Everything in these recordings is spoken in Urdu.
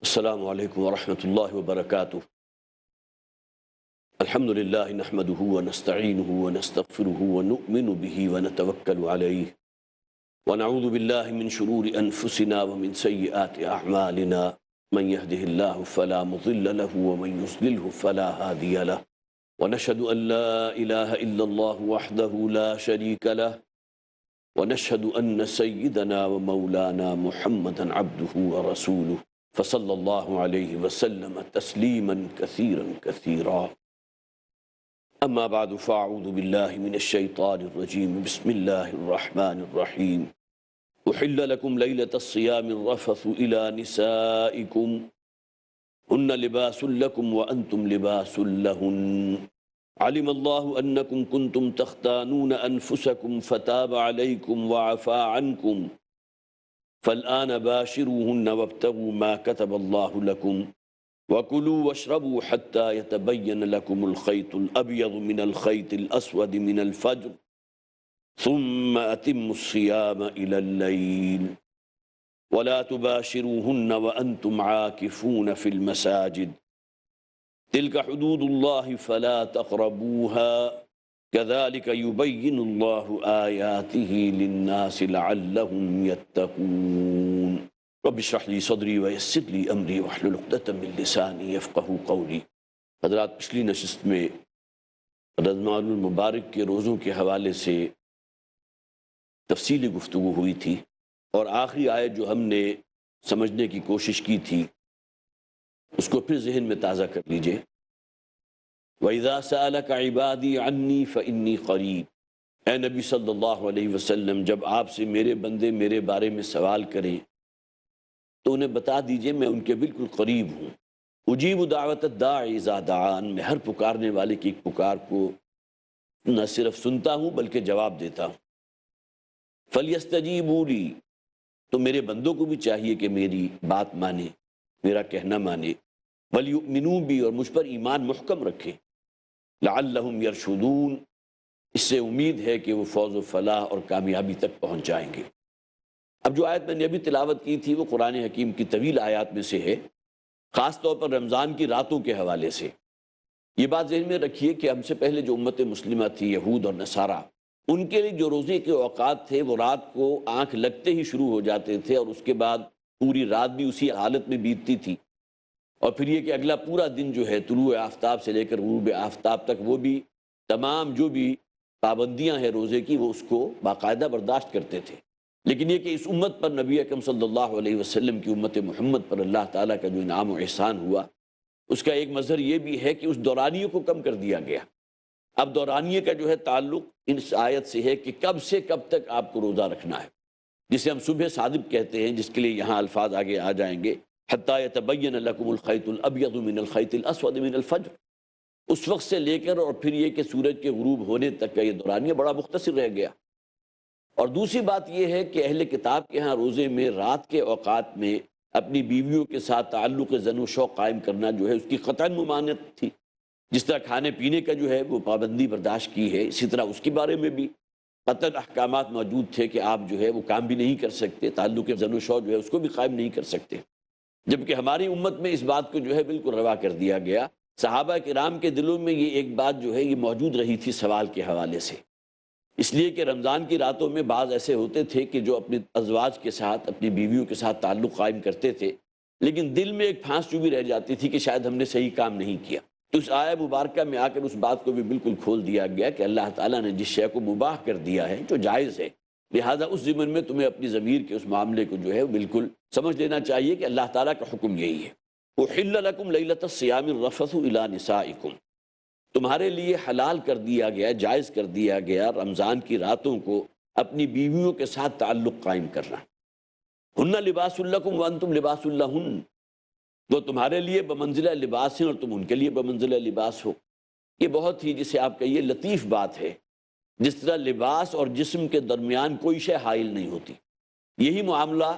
السلام علیکم ورحمۃ اللہ وبرکاتہ۔ الحمد للہ نحمده ونستعینه ونستغفره ونؤمن به ونتوکل علیہ ونعوذ باللہ من شرور انفسنا ومن سیئات اعمالنا من يهده اللہ فلا مضل له ومن يضلله فلا هادی له ونشهد ان لا الہ الا اللہ وحدہ لا شریک له ونشهد ان سیدنا ومولانا محمدا عبدہ ورسولہ فصلی اللہ علیہ وسلم تسلیما کثیرا کثیرا۔ اما بعد فاعوذ باللہ من الشیطان الرجیم بسم اللہ الرحمن الرحیم۔ احل لکم لیلۃ الصیام الرفث الی نسائکم ہن لباس لکم وانتم لباس لہن علم اللہ انکم کنتم تختانون انفسکم فتاب علیکم وعفا عنکم فالآن باشروهن وابتغوا ما كتب الله لكم وكلوا واشربوا حتى يتبين لكم الخيط الأبيض من الخيط الأسود من الفجر ثم أتموا الصيام إلى الليل ولا تباشروهن وأنتم عاكفون في المساجد تلك حدود الله فلا تقربوها كذلك يبين الله آياته للناس لعلهم يتقون رب اشرح لي صدري ويسر لي أمري واحلل عقدة من لساني يفقهوا قولي۔ حضرات، پچھلی نشست میں رمضان المبارک کے روزوں کے حوالے سے تفصیلی گفتگو ہوئی تھی، اور آخری آیت جو ہم نے سمجھنے کی کوشش کی تھی اس کو پھر ذہن میں تازہ کر لیجئے۔ وَإِذَا سَأَلَكَ عِبَادِي عَنِّي فَإِنِّي قَرِيبٌ، اے نبی صلی اللہ علیہ وسلم، جب آپ سے میرے بندے میرے بارے میں سوال کریں تو انہیں بتا دیجئے میں ان کے بالکل قریب ہوں۔ اجیب دعوت الداعی اذا دعان، میں ہر پکارنے والے کی ایک پکار کو نہ صرف سنتا ہوں بلکہ جواب دیتا ہوں۔ فَلْيَسْتَجِيبُوا لِي، تو میرے بندوں کو بھی چاہیے کہ میری بات مانے، میرا کہنا مانے۔ وَلْيُؤْمِنُوا بِي، اور مجھ پر ایمان محکم رکھیں۔ لعلہم یرشدون، اس سے امید ہے کہ وہ فوز و فلاح اور کامیابی تک پہنچ جائیں گے۔ اب جو آیت میں نے ابھی تلاوت کی تھی وہ قرآن حکیم کی طویل آیات میں سے ہے، خاص طور پر رمضان کی راتوں کے حوالے سے۔ یہ بات ذہن میں رکھیے کہ ہم سے پہلے جو امت مسلمہ تھی، یہود اور نصارہ، ان کے لیے جو روزے کے اوقات تھے وہ رات کو آنکھ لگتے ہی شروع ہو جاتے تھے، اور اس کے بعد پوری رات بھی اسی حالت میں بیتتی تھی، اور پھر یہ کہ اگلا پورا دن جو ہے طلوع آفتاب سے لے کر غروب آفتاب تک وہ بھی تمام جو بھی پابندیاں ہیں روزے کی وہ اس کو باقاعدہ برداشت کرتے تھے۔ لیکن یہ کہ اس امت پر، نبی اکرم صلی اللہ علیہ وسلم کی امت محمد پر اللہ تعالیٰ کا جو انعام و احسان ہوا، اس کا ایک مظہر یہ بھی ہے کہ اس دورانیے کو کم کر دیا گیا۔ اب دورانیے کا جو ہے تعلق اس آیت سے ہے کہ کب سے کب تک آپ کو روزہ رکھنا ہے، جسے ہم صبح صادق کہتے ہیں، جس کے لیے یہاں الفاظ آگے آ جائیں گے، حتیٰ یتبین لکم الخیط الابیض من الخیط الاسود من الفجر، اس وقت سے لے کر اور پھر یہ کہ سورج کے غروب ہونے تک کا یہ دورانیہ بڑا مختصر رہ گیا۔ اور دوسری بات یہ ہے کہ اہل کتاب کے ہاں روزے میں رات کے اوقات میں اپنی بیویوں کے ساتھ تعلق زن و شوق قائم کرنا جو ہے اس کی قطعاً ممانعت تھی۔ جس طرح کھانے پینے کا جو ہے وہ پابندی برداشت کی ہے، اسی طرح اس کے بارے میں بھی قطعاً احکامات موجود تھے کہ آپ جو ہے وہ کام بھی نہیں کر سکتے، تعلق زن و شوق جو ہے اس کو بھی قائم نہیں کر سکتے۔ جبکہ ہماری امت میں اس بات کو جو ہے بالکل روا کر دیا گیا۔ صحابہ کرام کے دلوں میں یہ ایک بات جو ہے یہ موجود رہی تھی سوال کے حوالے سے، اس لیے کہ رمضان کی راتوں میں بعض ایسے ہوتے تھے کہ جو اپنے ازواج کے ساتھ، اپنی بیویوں کے ساتھ تعلق قائم کرتے تھے، لیکن دل میں ایک پھانس چوبھی رہ جاتی تھی کہ شاید ہم نے صحیح کام نہیں کیا۔ تو اس آیہ مبارکہ میں آ کر اس بات کو بھی بالکل کھول دیا گیا کہ اللہ تعالیٰ نے جس شے کو مباح کر دیا ہے، جو جائز ہے، لہٰذا اس ضمن میں تمہیں اپنی ضمیر کے اس معاملے کو جو ہے بالکل سمجھ لینا چاہیے کہ اللہ تعالیٰ کا حکم یہی ہے۔ احل لکم لیلۃ الصیام الرفث الی نسائکم، تمہارے لیے حلال کر دیا گیا، جائز کر دیا گیا رمضان کی راتوں کو اپنی بیویوں کے ساتھ تعلق قائم کرنا۔ ہن لباس لکم وانتم لباس لہن، وہ تمہارے لیے بمنزلہ لباس ہیں اور تم ان کے لیے بمنزلہ لباس ہو۔ یہ بہت ہی جسے آپ کہیے لطیف بات ہے، جس طرح لباس اور جسم کے درمیان کوئی شے حائل نہیں ہوتی، یہی معاملہ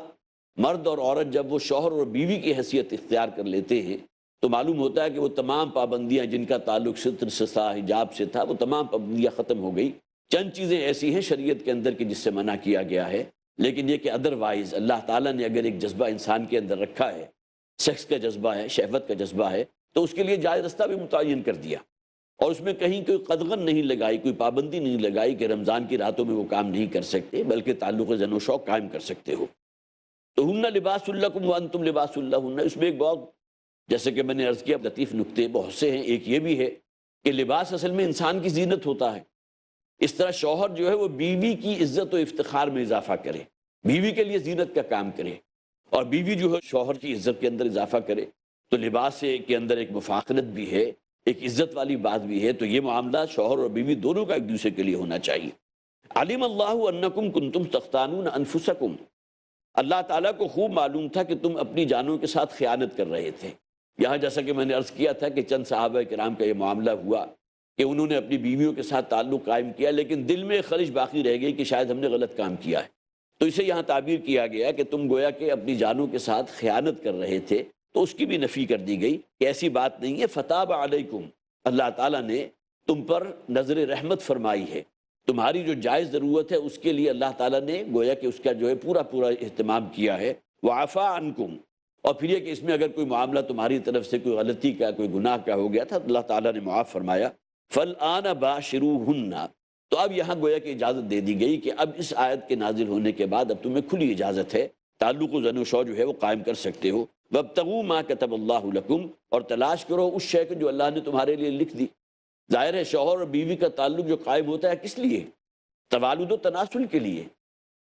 مرد اور عورت جب وہ شوہر اور بیوی کی حیثیت اختیار کر لیتے ہیں تو معلوم ہوتا ہے کہ وہ تمام پابندیاں جن کا تعلق ستر سے تھا، حجاب سے تھا، وہ تمام پابندیاں ختم ہو گئی۔ چند چیزیں ایسی ہیں شریعت کے اندر کہ جس سے منع کیا گیا ہے، لیکن یہ کہ ادروائز اللہ تعالیٰ نے اگر ایک جذبہ انسان کے اندر رکھا ہے سیکس کا جذبہ ہے، شہوت کا جذبہ ہے، تو اس کے لیے جائز رستہ بھی متعین کر دیا، اور اس میں کہیں کوئی قدغن نہیں لگائی، کوئی پابندی نہیں لگائی کہ رمضان کی راتوں میں وہ کام نہیں کر سکتے، بلکہ تعلق زن و شوق قائم کر سکتے ہو۔ تو ہن لباس لکم وانتم لباس لہن، اس میں ایک بہت، جیسے کہ میں نے عرض کیا، لطیف نکتے بہت سے ہیں۔ ایک یہ بھی ہے کہ لباس اصل میں انسان کی زینت ہوتا ہے، اس طرح شوہر جو ہے وہ بیوی کی عزت و افتخار میں اضافہ کرے، بیوی کے لیے زینت کا کام کرے، اور بیوی جو ہے شوہر کی عزت کے اندر اضافہ کرے، تو لباس کے اندر ایک مفاخرت بھی ہے، ایک عزت والی بات بھی ہے۔ تو یہ معاملہ شوہر اور بیوی دونوں کا ایک دوسرے کے لیے ہونا چاہیے۔ علم اللہ انکم کنتم تختانون انفسکم، اللہ تعالیٰ کو خوب معلوم تھا کہ تم اپنی جانوں کے ساتھ خیانت کر رہے تھے۔ یہاں جیسا کہ میں نے عرض کیا تھا کہ چند صحابہ کرام کا یہ معاملہ ہوا کہ انہوں نے اپنی بیویوں کے ساتھ تعلق قائم کیا، لیکن دل میں خلش باقی رہ گئی کہ شاید ہم نے غلط کام کیا ہے، تو اسے یہاں تعبیر کیا گیا کہ تم گویا کہ اپنی جانوں کے ساتھ خیانت کر رہے تھے، تو اس کی بھی نفی کر دی گئی کہ ایسی بات نہیں ہے۔ فتاب علیکم، اللہ تعالیٰ نے تم پر نظر رحمت فرمائی ہے، تمہاری جو جائز ضرورت ہے اس کے لیے اللہ تعالیٰ نے گویا کہ اس کا جو ہے پورا اہتمام کیا ہے۔ وعفا عنکم، اور پھر یہ کہ اس میں اگر کوئی معاملہ تمہاری طرف سے کوئی غلطی کا، کوئی گناہ کا ہو گیا تھا تو اللہ تعالیٰ نے معاف فرمایا۔ فالآن باشروہن، تو اب یہاں گویا کہ اجازت دے دی گئی کہ اب اس آیت کے نازل ہونے کے بعد اب تمہیں کھلی اجازت ہے، تعلق و زن و شو جو ہے وہ قائم کر سکتے ہو۔ وابتغوا ما کتب اللہ لکم، اور تلاش کرو اس شے کو جو اللہ نے تمہارے لیے لکھ دی۔ ظاہر ہے شوہر اور بیوی کا تعلق جو قائم ہوتا ہے کس لیے؟ توالد و تناسل کے لیے،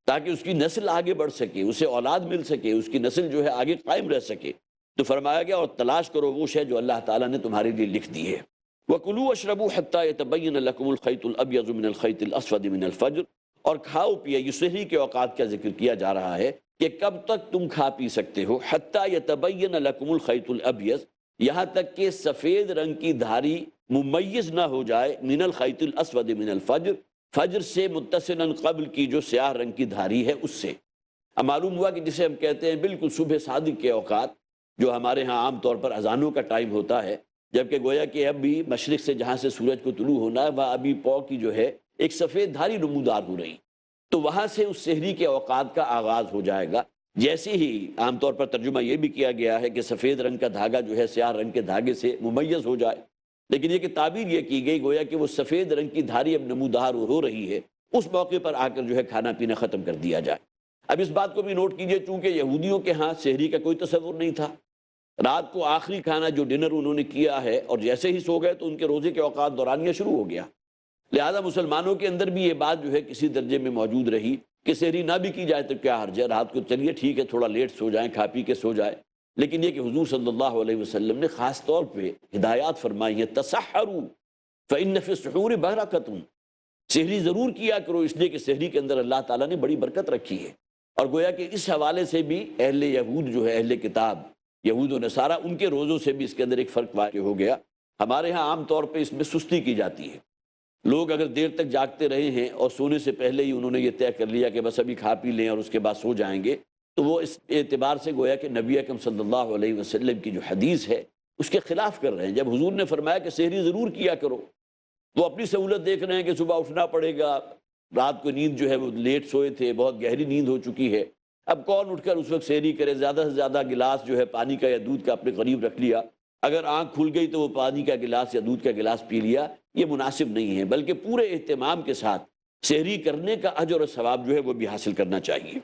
تاکہ اس کی نسل آگے بڑھ سکے، اسے اولاد مل سکے، اس کی نسل جو ہے آگے قائم رہ سکے۔ تو فرمایا گیا اور تلاش کرو وہ شے جو اللہ تعالیٰ نے تمہارے لیے لکھ دی ہے۔ وَكُلُوا وَاشْرَبُوا حَتَّى يَتَبَيَّنَ لَكُمُ الْخَيْطُ الْأَبْيَضُ مِنَ الْخَيْطِ الْأَسْوَدِ مِنَ الْفَجْرِ، اور کھاؤ پیے، یہ سحری کے اوقات کا ذکر کیا جا رہا ہے کہ کب تک تم کھا پی سکتے ہو۔ حَتَّى يَتَبَيَّنَ لَكُمُ الْخَيْطُ الْأَبْيَضُ، یہاں تک کہ سفید رنگ کی دھاری ممیز نہ ہو جائے، من الخیط الاسود من الفجر، فجر سے متصلاً قبل کی جو سیاہ رنگ کی دھاری ہے اس سے۔ اب معلوم ہوا کہ جسے ہم کہتے ہیں بالکل صبح صادق کے اوقات، جو ہمارے ہاں عام طور پر اذانوں کا ٹائم ہوتا ہے، جبکہ گویا کہ اب بھی مشرق سے جہاں سے سورج کو طلوع ہونا ہے وہاں ابھی پو کی جو ہے ایک سفید دھاری نمودار ہو رہی، تو وہاں سے اس سحری کے اوقات کا آغاز ہو جائے گا۔ جیسے ہی عام طور پر ترجمہ یہ بھی کیا گیا ہے کہ سفید رنگ کا دھاگا جو ہے سیاہ رنگ کے دھاگے سے ممیز ہو جائے، لیکن یہ کہ تعبیر یہ کی گئی گویا کہ وہ سفید رنگ کی دھاری اب نمودار ہو رہی ہے، اس موقع پر آ کر جو ہے کھانا پینا ختم کر دیا جائے۔ اب اس بات کو بھی نوٹ کیجئے، چونکہ یہودیوں کے ہاں سحری کا کوئی تصور نہیں تھا، رات کو آخری کھانا جو ڈنر انہوں نے کیا ہے اور جیسے ہی سو گئے تو ان کے روزے کے اوقات دورانیہ شروع ہو گیا۔ لہذا مسلمانوں کے اندر بھی یہ بات جو ہے کسی درجے میں موجود رہی کہ سحری نہ بھی کی جائے تو کیا حرج ہے، رات کو چلیے ٹھیک ہے تھوڑا لیٹ سو جائیں، کھا پی کے سو جائے، لیکن یہ کہ حضور صلی اللہ علیہ وسلم نے خاص طور پہ ہدایات فرمائی ہیں، تسحروا فإن فی السحور برکۃ، سحری ضرور کیا کرو، اس لیے کہ سحری کے اندر اللہ تعالیٰ نے بڑی برکت رکھی ہے۔ اور گویا کہ اس حوالے سے بھی اہل یہود جو ہے، اہل کتاب یہود و نصارہ، ان کے روزوں سے بھی اس کے اندر ایک فرق واقع ہو گیا۔ ہمارے ہاں عام طور پہ اس میں سستی کی جاتی ہے، لوگ اگر دیر تک جاگتے رہے ہیں اور سونے سے پہلے ہی انہوں نے یہ طے کر لیا کہ بس ابھی کھا پی لیں اور اس کے بعد سو جائیں گے، تو وہ اس اعتبار سے گویا کہ نبی اکرم صلی اللہ علیہ وسلم کی جو حدیث ہے اس کے خلاف کر رہے ہیں۔ جب حضور نے فرمایا کہ سحری ضرور کیا کرو، وہ اپنی سہولت دیکھ رہے ہیں کہ صبح اٹھنا پڑے گا، رات کو نیند جو ہے وہ لیٹ سوئے تھے، بہت گہری نیند ہو چکی ہے، اب کون اٹھ کر اس وقت سحری کرے، زیادہ سے زیادہ گلاس جو ہے پانی کا یا دودھ کا اپنے قریب رکھ لیا، اگر آنکھ کھل گئی تو وہ پانی کا گلاس یا دودھ کا گلاس پی لیا، یہ مناسب نہیں ہے، بلکہ پورے اہتمام کے ساتھ سحری کرنے کا اجر اور ثواب جو ہے وہ بھی حاصل کرنا چاہیے۔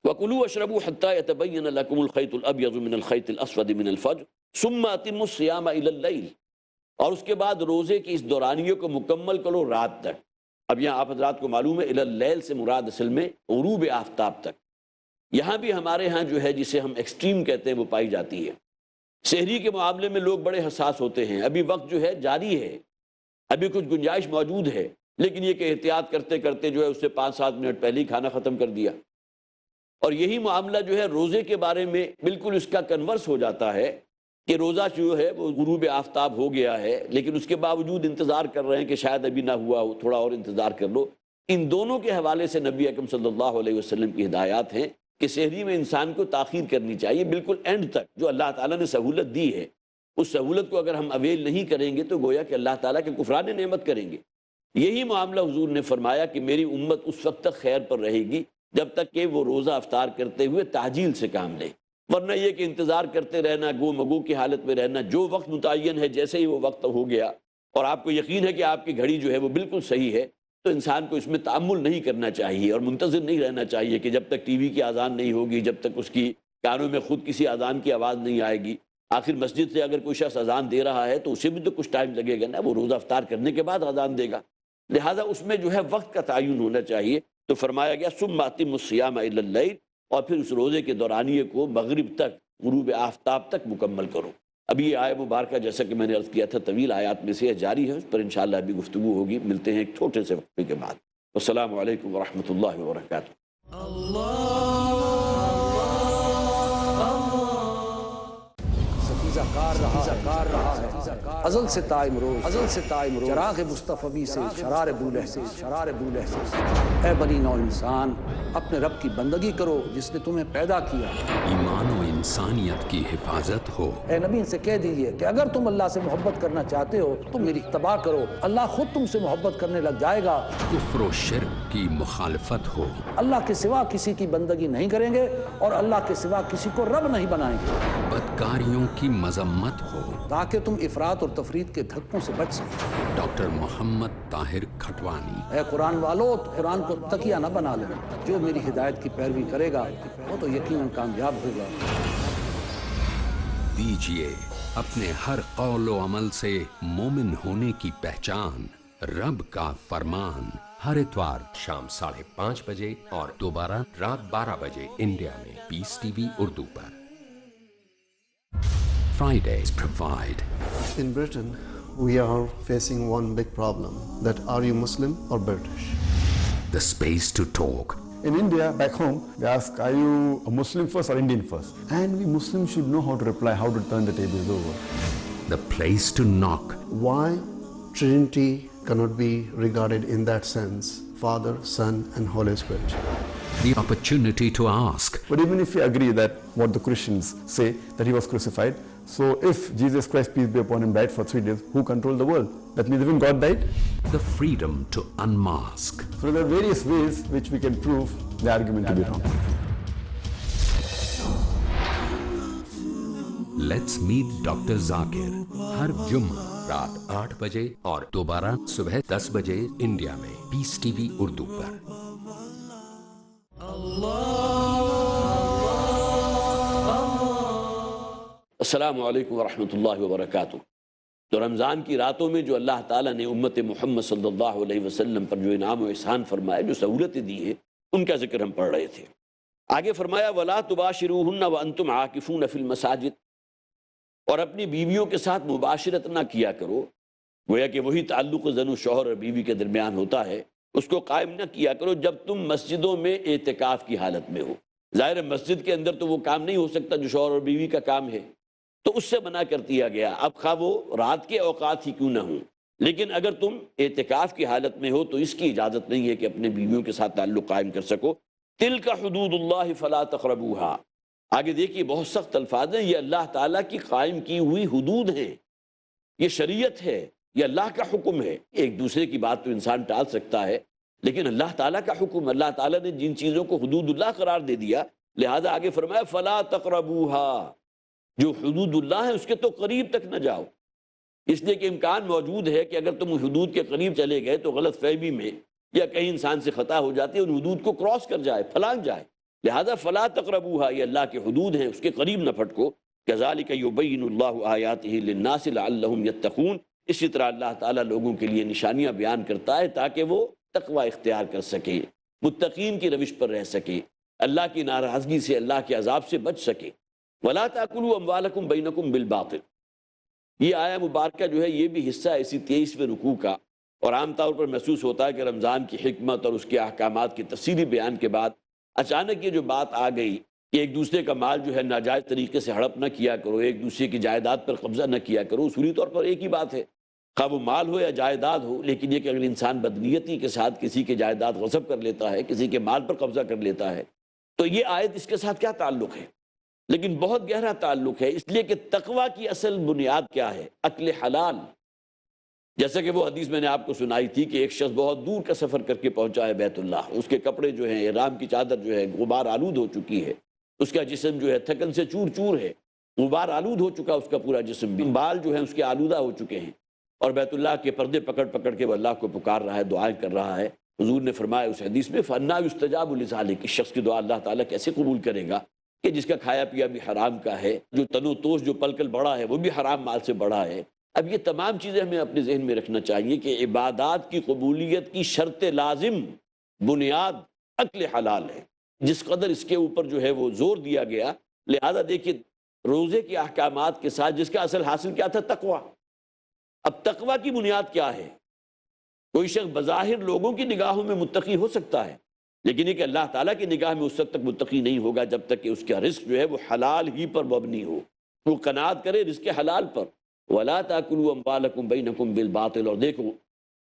وَكُلُوا وَاشْرَبُوا حَتَّى يَتَبَيَّنَ لَكُمُ الْخَيْطُ الْأَبْيَضُ مِنَ الْخَيْطِ الْأَسْوَدِ مِنَ الْفَجْرِ ثُمَّ أَتِمُّوا الصِّيَامَ إِلَى اللَّيْلِ، اور اس کے بعد روزے کی اس دورانیے کو مکمل کرو رات تک۔ اب یہاں آپ حضرات کو معلوم ہے اِلَى اللَّيْلِ سے مراد اصل میں غروب آفتاب تک، یہاں بھی ہمارے ہاں جو ہے جسے ہم ایکسٹریم کہتے ہیں وہ پائی جاتی ہے۔ سحری کے معاملے میں لوگ بڑے حساس ہوتے ہیں، ابھی وقت جو ہے جاری ہے، ابھی کچھ گنجائش موجود ہے، لیکن یہ کہ احتیاط کرتے کرتے جو ہے اس سے 5-7 منٹ پہلے ہی کھانا ختم کر دیا۔ اور یہی معاملہ جو ہے روزے کے بارے میں بالکل اس کا کنورس ہو جاتا ہے کہ روزہ جو ہے وہ غروب آفتاب ہو گیا ہے، لیکن اس کے باوجود انتظار کر رہے ہیں کہ شاید ابھی نہ ہوا ہو، تھوڑا اور انتظار کر لو۔ ان دونوں کے حوالے سے نبی اکرم صلی اللہ علیہ وسلم کی ہدایات ہیں کہ سحری میں انسان کو تاخیر کرنی چاہیے بالکل اینڈ تک، جو اللہ تعالیٰ نے سہولت دی ہے اس سہولت کو اگر ہم اویل نہیں کریں گے تو گویا کہ اللہ تعالیٰ کے کفران نعمت کریں گے۔ یہی معاملہ حضور نے فرمایا کہ میری امت اس وقت تک خیر پر رہے گی جب تک کہ وہ روزہ افطار کرتے ہوئے تعجیل سے کام لے، ورنہ یہ کہ انتظار کرتے رہنا، گو مگو کی حالت میں رہنا، جو وقت متعین ہے جیسے ہی وہ وقت ہو گیا اور آپ کو یقین ہے کہ آپ کی گھڑی جو ہے وہ بالکل صحیح ہے، تو انسان کو اس میں تأمل نہیں کرنا چاہیے اور منتظر نہیں رہنا چاہیے کہ جب تک ٹی وی کی اذان نہیں ہوگی، جب تک اس کی کانوں میں خود کسی اذان کی آواز نہیں آئے گی۔ آخر مسجد سے اگر کوئی شخص اذان دے رہا ہے تو اسے بھی تو کچھ ٹائم لگے گا نا، وہ روزہ افطار کرنے کے بعد اذان دے گا، لہٰذا اس میں جو ہے وقت کا تعین ہونا چاہیے۔ تو فرمایا گیا ثم اتموا الصیام الی اللیل، اور پھر اس روزے کے دورانیے کو مغرب تک، غروب آفتاب تک مکمل کرو۔ ابھی یہ آیت مبارکہ جیسا کہ میں نے عرض کیا تھا طویل آیات میں سے جاری ہے، اس پر انشاءاللہ ابھی گفتگو ہوگی۔ ملتے ہیں ایک چھوٹے سے وقفے کے بعد۔ السلام علیکم ورحمۃ اللہ وبرکاتہ۔ کار رہا ہے ازل سے تا امروز، چراغ مصطفی سے شرار بولہ سے اے بنی نو انسان، اپنے رب کی بندگی کرو جس نے تمہیں پیدا کیا۔ ایمان و انسانیت کی حفاظت ہو۔ اے نبی ان سے کہہ دیجئے کہ اگر تم اللہ سے محبت کرنا چاہتے ہو تو میری اتباع کرو، اللہ خود تم سے محبت کرنے لگ جائے گا۔ کفر و شرک کی مخالفت ہو۔ اللہ کے سوا کسی کی بندگی نہیں کریں گے اور اللہ کے سوا کسی کو رب نہیں بنائیں گے، بدکاریوں کی مذمت ہو، تاکہ تم افراط اور تفرید کے دھکوں سے بچ سکو۔ ڈاکٹر محمد طاہر کھٹوانی۔ اے قرآن والو، قرآن کو تکیہ نہ بنا لینا، جو میری ہدایت کی پیروی کرے گا وہ تو یقیناً کامیاب ہوگا۔ دیجیے اپنے ہر قول و عمل سے مومن ہونے کی پہچان، رب کا فرمان، ہر اتوار شام 5:30 بجے اور دوبارہ رات 12 بجے انڈیا میں پیس ٹی وی اردو پر۔ Fridays provide In Britain, we are facing one big problem, that are you Muslim or British? the space to talk, In India, back home, they ask, are you a Muslim first or Indian first? And we Muslims should know how to reply, how to turn the tables over. the place to knock, Why Trinity cannot be regarded in that sense, Father, Son and Holy Spirit? the opportunity to ask, But even if we agree that what the Christians say, that he was crucified, so if Jesus Christ, peace be upon him, died for 3 days, who controlled the world? That means even God died? the freedom to unmask, So there are various ways which we can prove the argument to be wrong. let's meet Dr. Zakir ہر جمعہ رات 8 بجے اور دوبارہ صبح 10 بجے انڈیا میں پیس ٹی وی اردو پر۔ السلام علیکم ورحمۃ اللہ وبرکاتہ۔ تو رمضان کی راتوں میں جو اللہ تعالیٰ نے امت محمد صلی اللہ علیہ وسلم پر جو انعام و احسان فرمائے، جو سہولتیں دی ہیں، ان کا ذکر ہم پڑھ رہے تھے۔ آگے فرمایا وَلَا تُبَاشِرُوهُنَّ وَأَنْتُمْ عَاكِفُونَ فِي الْمَسَاجِدِ، اور اپنی بیویوں کے ساتھ مباشرت نہ کیا کرو، گویا کہ وہی تعلق زن و شوہر اور بیوی کے درمیان ہوتا ہے، اس کو قائم نہ کیا کرو جب تم مسجدوں میں اعتکاف کی حالت میں ہو۔ ظاہر مسجد کے اندر تو وہ کام نہیں ہو سکتا جو شوہر اور بیوی کا کام ہے، تو اس سے منع کر دیا گیا۔ اب خواہ وہ رات کے اوقات ہی کیوں نہ ہوں، لیکن اگر تم اعتکاف کی حالت میں ہو تو اس کی اجازت نہیں ہے کہ اپنے بیویوں کے ساتھ تعلق قائم کر سکو۔ تلک حدود اللہ فلا تقربوها، آگے دیکھیے بہت سخت الفاظ ہیں، یہ اللہ تعالیٰ کی قائم کی ہوئی حدود ہیں، یہ شریعت ہے، یہ اللہ کا حکم ہے۔ ایک دوسرے کی بات تو انسان ٹال سکتا ہے، لیکن اللہ تعالیٰ کا حکم، اللہ تعالیٰ نے جن چیزوں کو حدود اللہ قرار دے دیا، لہذا آگے فرمایا فلا تقربوها، جو حدود اللہ ہے اس کے تو قریب تک نہ جاؤ، اس لیے کہ امکان موجود ہے کہ اگر تم حدود کے قریب چلے گئے تو غلط فہمی میں یا کہیں انسان سے خطا ہو جاتی ہے، ان حدود کو کراس کر جائے، پھلانگ جائے، لہذا فلا تقربوها، یہ اللہ کے حدود ہیں، اس کے قریب نہ پھٹکو۔ کذالک یبین اللہ آیاتہ للناس لعلہم یتقون، اسی طرح اللہ تعالیٰ لوگوں کے لیے نشانیاں بیان کرتا ہے تاکہ وہ تقوی اختیار کر سکے، متقین کی روش پر رہ سکے، اللہ کی ناراضگی سے، اللہ کے عذاب سے بچ سکے۔ وَلَا تَأْكُلُوا أَمْوَالَكُمْ بَيْنَكُمْ بِالْبَاطِلِ، یہ آیہ مبارکہ جو ہے یہ بھی حصہ ہے اسی 23ویں رکوع کا، اور عام طور پر محسوس ہوتا ہے کہ رمضان کی حکمت اور اس کے احکامات کی تفصیلی بیان کے بعد اچانک یہ جو بات آ گئی کہ ایک دوسرے کا مال جو ہے ناجائز طریقے سے ہڑپ نہ کیا کرو، ایک دوسرے کی جائیداد پر قبضہ نہ کیا کرو، اصولی طور پر ایک ہی بات ہے، خواہ وہ مال ہو یا جائیداد ہو، لیکن یہ کہ اگر انسان بدنیتی کے ساتھ کسی کی جائیداد غصب کر لیتا ہے، کسی کے مال پر قبضہ کر لیتا ہے، تو یہ آیت اس کے ساتھ کیا تعلق ہے؟ لیکن بہت گہرا تعلق ہے، اس لیے کہ تقوی کی اصل بنیاد کیا ہے؟ اکل حلال۔ جیسا کہ وہ حدیث میں نے آپ کو سنائی تھی کہ ایک شخص بہت دور کا سفر کر کے پہنچا ہے بیت اللہ، اس کے کپڑے جو ہیں، احرام کی چادر جو ہے غبار آلود ہو چکی ہے، اس کا جسم جو ہے تھکن سے چور چور ہے، غبار آلود ہو چکا اس کا پورا جسم بھی، بال جو ہیں اس کے آلودہ ہو چکے ہیں، اور بیت اللہ کے پردے پکڑ پکڑ کے وہ اللہ کو پکار رہا ہے، دعائیں کر رہا ہے۔ حضور نے فرمایا اس حدیث میں فَأَنَّىٰ يُسْتَجَابُ لِذَٰلِكَ، اس شخص کی دعا اللہ تعالیٰ کیسے قبول کرے گا کہ جس کا کھایا پیا بھی حرام کا ہے، جو تن و توس جو پل کل بڑا ہے وہ بھی حرام مال سے بڑا ہے۔ اب یہ تمام چیزیں ہمیں اپنے ذہن میں رکھنا چاہیے کہ عبادات کی قبولیت کی شرط لازم بنیاد عقل حلال ہے، جس قدر اس کے اوپر جو ہے وہ زور دیا گیا۔ لہذا دیکھیے روزے کے احکامات کے ساتھ جس کا اصل حاصل کیا تھا؟ تقوی۔ اب تقوی کی بنیاد کیا ہے؟ کوئی شخص بظاہر لوگوں کی نگاہوں میں متقی ہو سکتا ہے، لیکن یہ کہ اللہ تعالیٰ کی نگاہ میں اس وقت تک متقی نہیں ہوگا جب تک کہ اس کا رزق جو ہے وہ حلال ہی پر مبنی ہو، وہ قناعت کرے رزق حلال پر۔ وَلَا تَأْكُلُوا أَمْوَالَكُمْ بَيْنَكُمْ بِالْبَاطِلِ، اور دیکھو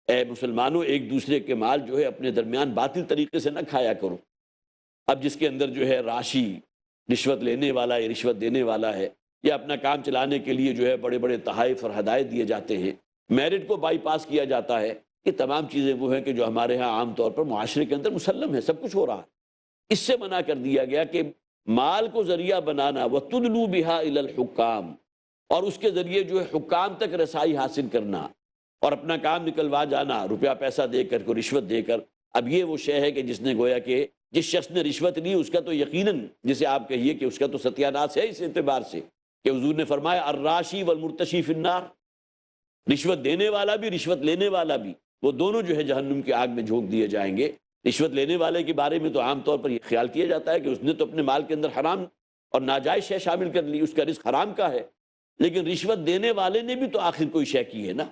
اے مسلمانوں ایک دوسرے کے مال جو ہے اپنے درمیان باطل طریقے سے نہ کھایا کرو۔ اب جس کے اندر جو ہے راشی رشوت لینے والا ہے، رشوت دینے والا ہے، یا اپنا کام چلانے کے لیے جو ہے بڑے بڑے تحائف اور ہدایت دیے جاتے ہیں، میرٹ کو بائی پاس کیا جاتا ہے، یہ تمام چیزیں وہ ہیں کہ جو ہمارے ہاں عام طور پر معاشرے کے اندر مسلم ہے، سب کچھ ہو رہا ہے۔ اس سے منع کر دیا گیا کہ مال کو ذریعہ بنانا وَتُدْلُوا بِهَا إِلَى الْحُكَّامِ، اور اس کے ذریعے جو ہے حکام تک رسائی حاصل کرنا اور اپنا کام نکلوا جانا روپیہ پیسہ دے کر، کو رشوت دے کر۔ اب یہ وہ شے ہے کہ جس نے گویا کہ جس شخص نے رشوت لی اس کا تو یقیناً جسے آپ کہیے کہ اس کا تو ستیہ ناس ہے اس اعتبار سے کہ حضور نے فرمایا الراشی والمرتشی فی النار، رشوت دینے والا بھی رشوت لینے والا بھی، وہ دونوں جو ہے جہنم کی آگ میں جھونک دیے جائیں گے۔ رشوت لینے والے کے بارے میں تو عام طور پر یہ خیال کیا جاتا ہے کہ اس نے تو اپنے مال کے اندر حرام اور ناجائز شے شامل کر لی، اس کا رزق حرام کا ہے، لیکن رشوت دینے والے نے بھی تو آخر کوئی شے کی ہے نا،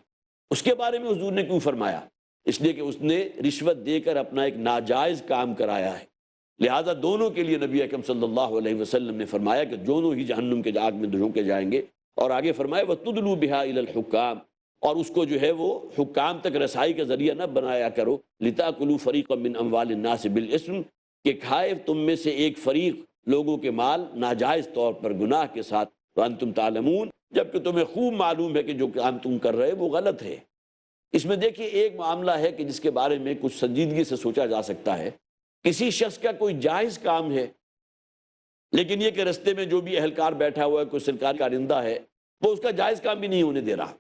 اس کے بارے میں حضور نے کیوں فرمایا؟ اس لیے کہ اس نے رشوت دے کر اپنا ایک ناجائز کام کرایا ہے۔ لہذا دونوں کے لیے نبی اکرم صلی اللہ علیہ وسلم نے فرمایا کہ دونوں ہی جہنم کے آگ میں جھونکے جائیں گے، اور آگے فرمایا وَتُدْلُوا بِهَا إِلَى الْحُكَّامِ، اور اس کو جو ہے وہ حکام تک رسائی کا ذریعہ نہ بنایا کرو، لِتَأْكُلُوا فَرِيقًا مِّنْ أَمْوَالِ النَّاسِ بِالْإِثْمِ، کہ کھائے تم میں سے ایک فریق لوگوں کے مال ناجائز طور پر گناہ کے ساتھ، وَأَنْتُمْ تَعْلَمُونَ، جبکہ تمہیں خوب معلوم ہے کہ جو کام تم کر رہے وہ غلط ہے۔ اس میں دیکھیے ایک معاملہ ہے کہ جس کے بارے میں کچھ سنجیدگی سے سوچا جا سکتا ہے۔ کسی شخص کا کوئی جائز کام ہے، لیکن یہ کہ رستے میں جو بھی اہلکار بیٹھا ہوا ہے، کوئی سرکاری کارندہ ہے، وہ اس کا جائز کام بھی نہیں ہونے دے رہا۔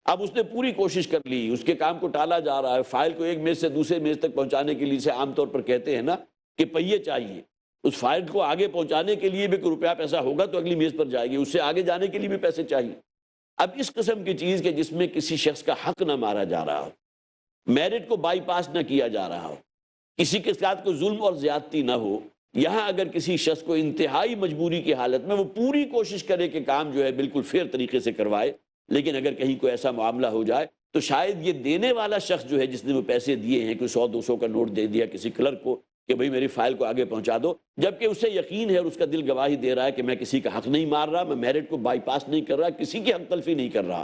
اب اس نے پوری کوشش کر لی، اس کے کام کو ٹالا جا رہا ہے، فائل کو ایک میز سے دوسرے میز تک پہنچانے کے لیے، سے عام طور پر کہتے ہیں نا کہ پہیے چاہیے، اس فائل کو آگے پہنچانے کے لیے بھی کوئی روپیہ پیسہ ہوگا تو اگلی میز پر جائے گی، اس سے آگے جانے کے لیے بھی پیسے چاہیے۔ اب اس قسم کی چیز کہ جس میں کسی شخص کا حق نہ مارا جا رہا ہو، میرٹ کو بائی پاس نہ کیا جا رہا ہو، کسی کے ساتھ کوئی ظلم اور زیادتی نہ ہو، یہاں اگر کسی شخص کو انتہائی مجبوری کی حالت میں وہ پوری کوشش کرے کہ کام جو ہے بالکل فیئر طریقے سے کروائے، لیکن اگر کہیں کوئی ایسا معاملہ ہو جائے تو شاید یہ دینے والا شخص جو ہے جس نے وہ پیسے دیے ہیں، کوئی 100-200 کا نوٹ دے دیا کسی کلرک کو کہ بھئی میری فائل کو آگے پہنچا دو، جبکہ اسے یقین ہے اور اس کا دل گواہی دے رہا ہے کہ میں کسی کا حق نہیں مار رہا، میں میرٹ کو بائی پاس نہیں کر رہا، کسی کی حق تلفی نہیں کر رہا،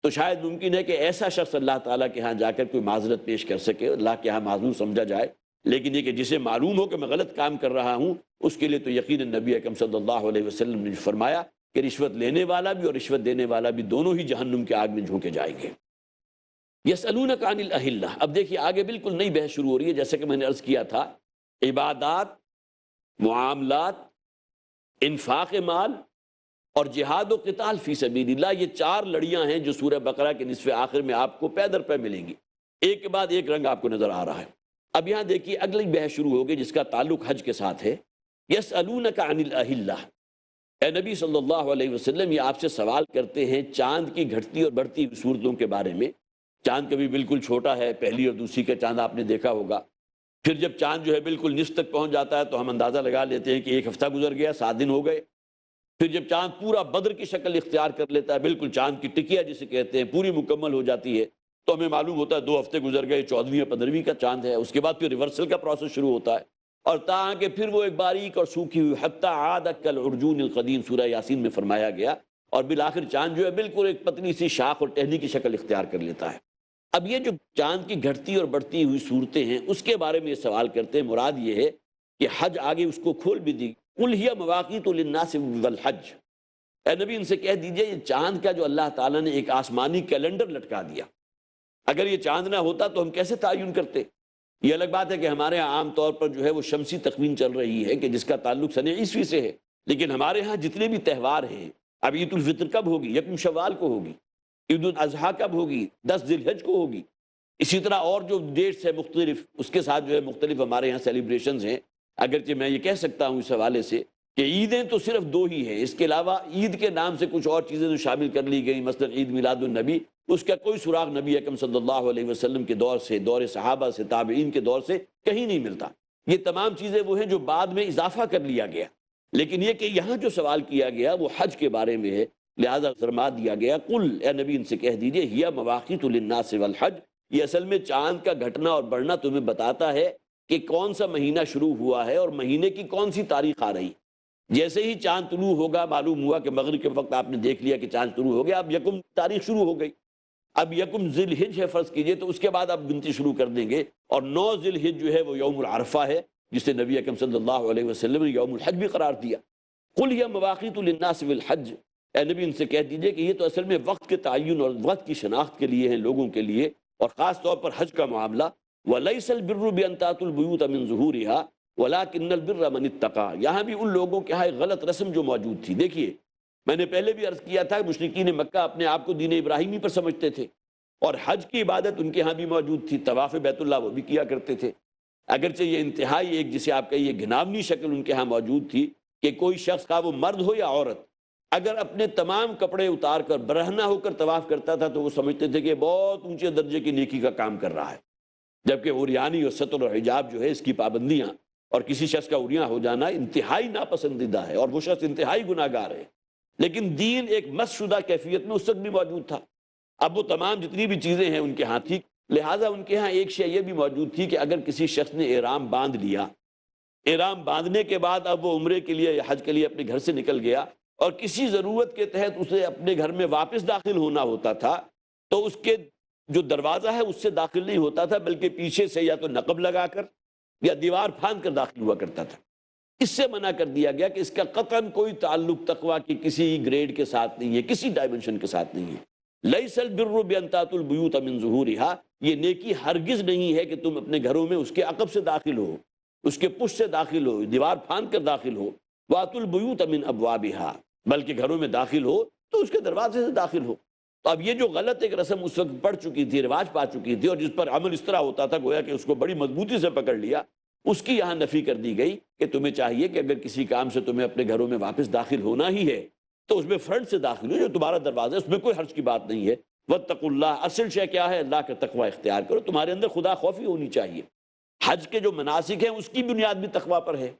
تو شاید ممکن ہے کہ ایسا شخص اللہ تعالیٰ کے ہاں جا کر کوئی معذرت پیش کر سکے، اللہ کے ہاں معذور سمجھا جائے۔ لیکن یہ کہ جسے معلوم ہو کہ میں غلط کام کر رہا ہوں، اس کے لیے تو یقیناً نبی اکرم صلی اللہ علیہ وسلم نے فرمایا کہ رشوت لینے والا بھی اور رشوت دینے والا بھی دونوں ہی جہنم کے آگ میں جھونکے جائیں گے۔ یسألونک عن الأہلہ، اب دیکھیے آگے بالکل نئی بحث شروع ہو رہی ہے، جیسے کہ میں نے عرض کیا تھا، عبادات، معاملات، انفاق مال اور جہاد و قتال فی سبیل اللہ، یہ 4 لڑیاں ہیں جو سورہ بقرہ کے نصف آخر میں آپ کو پے در پے ملیں گی، ایک کے بعد ایک رنگ آپ کو نظر آ رہا ہے۔ اب یہاں دیکھیے اگلی بحث شروع ہوگی جس کا تعلق حج کے ساتھ ہے۔ یسألونک عن الأہلہ، اے نبی صلی اللہ علیہ وسلم یہ آپ سے سوال کرتے ہیں چاند کی گھٹتی اور بڑھتی ہوئی صورتوں کے بارے میں۔ چاند کبھی بالکل چھوٹا ہے، پہلی اور دوسری کا چاند آپ نے دیکھا ہوگا، پھر جب چاند جو ہے بالکل نصف تک پہنچ جاتا ہے تو ہم اندازہ لگا لیتے ہیں کہ 1 ہفتہ گزر گیا، 7 دن ہو گئے، پھر جب چاند پورا بدر کی شکل اختیار کر لیتا ہے، بالکل چاند کی ٹکیا جسے کہتے ہیں پوری مکمل ہو جاتی ہے، تو ہمیں معلوم ہوتا ہے 2 ہفتے گزر گئے، 14ویں اور 15ویں کا چاند ہے۔ اس کے بعد پھر ریورسل کا پروسیس شروع ہوتا ہے، اور تاکہ پھر وہ ایک باریک اور سوکھی ہوئی حتی عاد کالعرجون القدیم سورہ یاسین میں فرمایا گیا، اور بالآخر چاند جو ہے بالکل ایک پتلی سی شاخ اور ٹہنی کی شکل اختیار کر لیتا ہے۔ اب یہ جو چاند کی گھٹتی اور بڑھتی ہوئی صورتیں ہیں اس کے بارے میں یہ سوال کرتے ہیں، مراد یہ ہے کہ حج آگے اس کو کھول بھی دی، قل ہی مواقیت للناس والحج، اے نبی ان سے کہہ دیجئے یہ چاند کا جو اللہ تعالیٰ نے ایک آسمانی کیلنڈر لٹکا دیا، اگر یہ چاند نہ ہوتا تو ہم کیسے تعین کرتے؟ یہ الگ بات ہے کہ ہمارے عام طور پر جو ہے وہ شمسی تقویم چل رہی ہے کہ جس کا تعلق سن عیسوی سے ہے، لیکن ہمارے ہاں جتنے بھی تہوار ہیں، اب عید الفطر کب ہوگی؟ یکم شوال کو ہوگی. عید الاضحیٰ کب ہوگی؟ 10 ذی الحج کو ہوگی. اسی طرح اور جو ڈیٹس ہیں مختلف، اس کے ساتھ جو ہے مختلف ہمارے ہاں سیلیبریشنز ہیں. اگرچہ میں یہ کہہ سکتا ہوں اس حوالے سے کہ عیدیں تو صرف 2 ہی ہیں، اس کے علاوہ عید کے نام سے کچھ اور چیزیں جو شامل کر لی گئیں، مثلا عید میلاد النبی، اس کا کوئی سراغ نبی اکرم صلی اللہ علیہ وسلم کے دور سے، دور صحابہ سے، تابعین کے دور سے کہیں نہیں ملتا. یہ تمام چیزیں وہ ہیں جو بعد میں اضافہ کر لیا گیا. لیکن یہ کہ یہاں جو سوال کیا گیا وہ حج کے بارے میں ہے، لہذا فرما دیا گیا قل، اے نبی ان سے کہہ دیجئے، ہی مواقیت للناس والحج، یہ اصل میں چاند کا گھٹنا اور بڑھنا تمہیں بتاتا ہے کہ کون سا مہینہ شروع ہوا ہے اور مہینے کی کون سی تاریخ آ رہی. جیسے ہی چاند طلوع ہوگا، معلوم ہوا کہ مغرب کے وقت آپ نے دیکھ لیا کہ چاند شروع ہو گیا، اب یکم تاریخ شروع ہو گئی. اب یکم ذی الحج ہے فرض کیجئے، تو اس کے بعد آپ گنتی شروع کر دیں گے، اور 9 ذی الحج جو ہے وہ یوم العرفہ ہے، جسے نبی اکرم صلی اللہ علیہ وسلم نے یوم الحج بھی قرار دیا. قل ہی مواقیت للناس والحج، اے نبی ان سے کہہ دیجئے کہ یہ تو اصل میں وقت کے تعین اور وقت کی شناخت کے لیے ہیں، لوگوں کے لیے، اور خاص طور پر حج کا معاملہ. وَلَيْسَ الْبِرُّ بِأَن تَأْتُوا الْبُيُوتَ مِن ظُهُورِهَا وَلَكِنَّ الْبِرَّ مَنِ اتَّقَىٰ. یہاں بھی ان لوگوں کے ہاں ایک غلط رسم جو موجود تھی. دیکھیے، میں نے پہلے بھی عرض کیا تھا کہ مشرکین مکہ اپنے آپ کو دین ابراہیمی پر سمجھتے تھے، اور حج کی عبادت ان کے ہاں بھی موجود تھی، طواف بیت اللہ وہ بھی کیا کرتے تھے. اگرچہ یہ انتہائی ایک جسے آپ کہیے گھناونی شکل ان کے ہاں موجود تھی کہ کوئی شخص کا وہ مرد ہو یا عورت اگر اپنے تمام کپڑے اتار کر برہنہ ہو کر طواف کرتا تھا تو وہ سمجھتے تھے کہ بہت اونچے درجے کی نیکی کا کام کر رہا ہے، جبکہ عریانی اور ستر اور حجاب جو ہے اس کی پابندیاں اور کسی شخص کا عریاں ہو جانا انتہائی ناپسندیدہ ہے، اور وہ شخص انتہائی گناہ گار ہے. لیکن دین ایک مس شدہ کیفیت میں اس وقت بھی موجود تھا. اب وہ تمام جتنی بھی چیزیں ہیں ان کے ہاں تھی، لہٰذا ان کے ہاں ایک شے یہ بھی موجود تھی کہ اگر کسی شخص نے احرام باندھ لیا، احرام باندھنے کے بعد اب وہ عمرے کے لیے یا حج کے لیے اپنے گھر سے نکل گیا اور کسی ضرورت کے تحت اسے اپنے گھر میں واپس داخل ہونا ہوتا تھا، تو اس کے جو دروازہ ہے اس سے داخل نہیں ہوتا تھا، بلکہ پیچھے سے یا تو نقب لگا کر یا دیوار پھاند کر داخل ہوا کرتا تھا. اس سے منع کر دیا گیا کہ اس کا قطعاً کوئی تعلق تقویٰ کی کسی گریڈ کے ساتھ نہیں ہے، کسی ڈائمنشن کے ساتھ نہیں ہے. لیس البر بان تاتوا البیوت من ظہورها، یہ نیکی ہرگز نہیں ہے کہ تم اپنے گھروں میں اس کے عقب سے داخل ہو، اس کے پشت سے داخل ہو، دیوار پھاند کر داخل ہو. واتوا البیوت من ابوابها، بلکہ گھروں میں داخل ہو تو اس کے دروازے سے داخل ہو. تو اب یہ جو غلط ایک رسم اس وقت پڑ چکی تھی، رواج پا چکی تھی، اور جس پر عمل اس طرح ہوتا تھا گویا کہ اس کو بڑی مضبوطی سے پکڑ لیا، اس کی یہاں نفی کر دی گئی کہ تمہیں چاہیے کہ اگر کسی کام سے تمہیں اپنے گھروں میں واپس داخل ہونا ہی ہے تو اس میں فرنٹ سے داخل ہو، جو تمہارا دروازہ ہے اس میں کوئی حرج کی بات نہیں ہے. واتقوا اللہ، اصل شے کیا ہے؟ اللہ کا تقوی اختیار کرو، تمہارے اندر خدا خوفی ہونی چاہیے. حج کے جو مناسک ہیں اس کی بنیاد بھی تقوی پر ہے.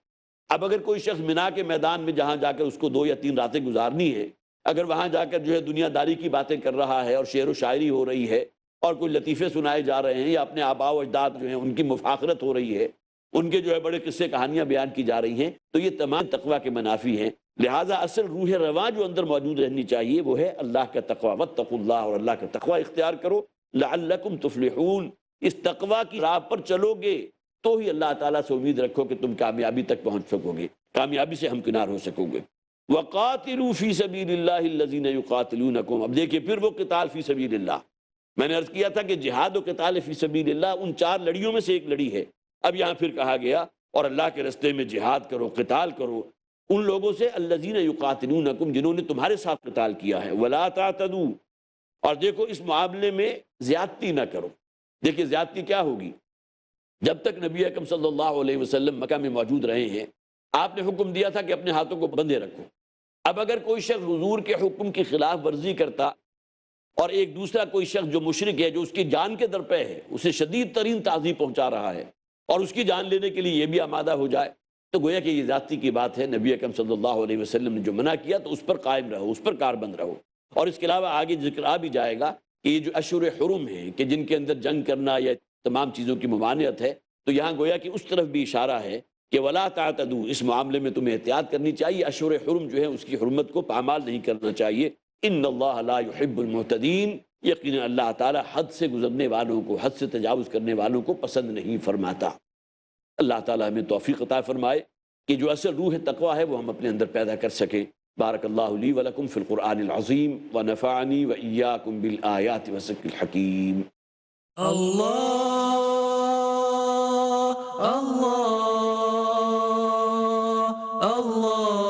اب اگر کوئی شخص منا کے میدان میں جہاں جا کر اس کو 2 یا 3 راتیں گزارنی ہے، اگر وہاں جا کر جو ہے دنیا داری کی باتیں کر رہا ہے اور شعر و شاعری ہو رہی ہے اور کوئی لطیفے سنائے جا رہے ہیں یا اپنے آباء و اجداد جو ہیں ان کی مفاخرت ہو رہی ہے، ان کے جو ہے بڑے قصے کہانیاں بیان کی جا رہی ہیں، تو یہ تمام تقوی کے منافی ہیں. لہٰذا اصل روح رواں جو اندر موجود رہنی چاہیے وہ ہے اللہ کا تقوی. واتقوا اللہ، اور اللہ کا تقوی اختیار کرو. لعلکم تفلحون، اس تقوی کی راہ پر چلو گے تو ہی اللہ تعالیٰ سے امید رکھو کہ تم کامیابی تک پہنچ سکو گے، کامیابی سے ہمکنار ہو سکو گے. وَقَاتِلُوا فِي سَبِيلِ اللَّهِ الَّذِينَ يُقَاتِلُونَكُمْ. اب دیکھیے پھر وہ قتال فی سبیل اللہ. میں نے عرض کیا تھا کہ جہاد و قتال فی سبیل اللہ ان 4 لڑیوں میں سے ایک لڑی ہے. اب یہاں پھر کہا گیا اور اللہ کے رستے میں جہاد کرو، قتال کرو ان لوگوں سے الذین یقاتلونکم، جنہوں نے تمہارے ساتھ قتال کیا ہے. ولا تعتدوا، اور دیکھو اس معاملے میں زیادتی نہ کرو. دیکھیے زیادتی کیا ہوگی؟ جب تک نبی اکرم صلی اللہ علیہ وسلم مکہ میں موجود رہے ہیں آپ نے حکم دیا تھا کہ اپنے ہاتھوں کو بندھے رکھو. اب اگر کوئی شخص حضور کے حکم کی خلاف ورزی کرتا اور ایک دوسرا کوئی شخص جو مشرک ہے، جو اس کی جان کے درپے ہے، اسے شدید ترین تعذیب پہنچا رہا ہے اور اس کی جان لینے کے لیے یہ بھی آمادہ ہو جائے، تو گویا کہ یہ ذاتی کی بات ہے. نبی اکرم صلی اللہ علیہ وسلم نے جو منع کیا تو اس پر قائم رہو، اس پر کاربند رہو. اور اس کے علاوہ آگے ذکر آ بھی جائے گا کہ یہ جو اشہر حرم ہیں کہ جن کے اندر جنگ کرنا یا تمام چیزوں کی ممانعت ہے، تو یہاں گویا کہ اس طرف بھی اشارہ ہے کہ ولا تعتدوا، اس معاملے میں تمہیں احتیاط کرنی چاہیے. اشہر حرم جو ہے اس کی حرمت کو پامال نہیں کرنا چاہیے. ان اللہ لا يحب المعتدین، یقینا اللہ تعالی حد سے گزرنے والوں کو، حد سے تجاوز کرنے والوں کو پسند نہیں فرماتا. اللہ تعالی ہمیں توفیق عطا فرمائے کہ جو اصل روح تقوی ہے وہ ہم اپنے اندر پیدا کر سکیں. بارک اللہ لی ولکم فی القرآن العظیم ونفعنی وإیاکم بالآیات والذکر الحکیم. اللہ اللہ اللہ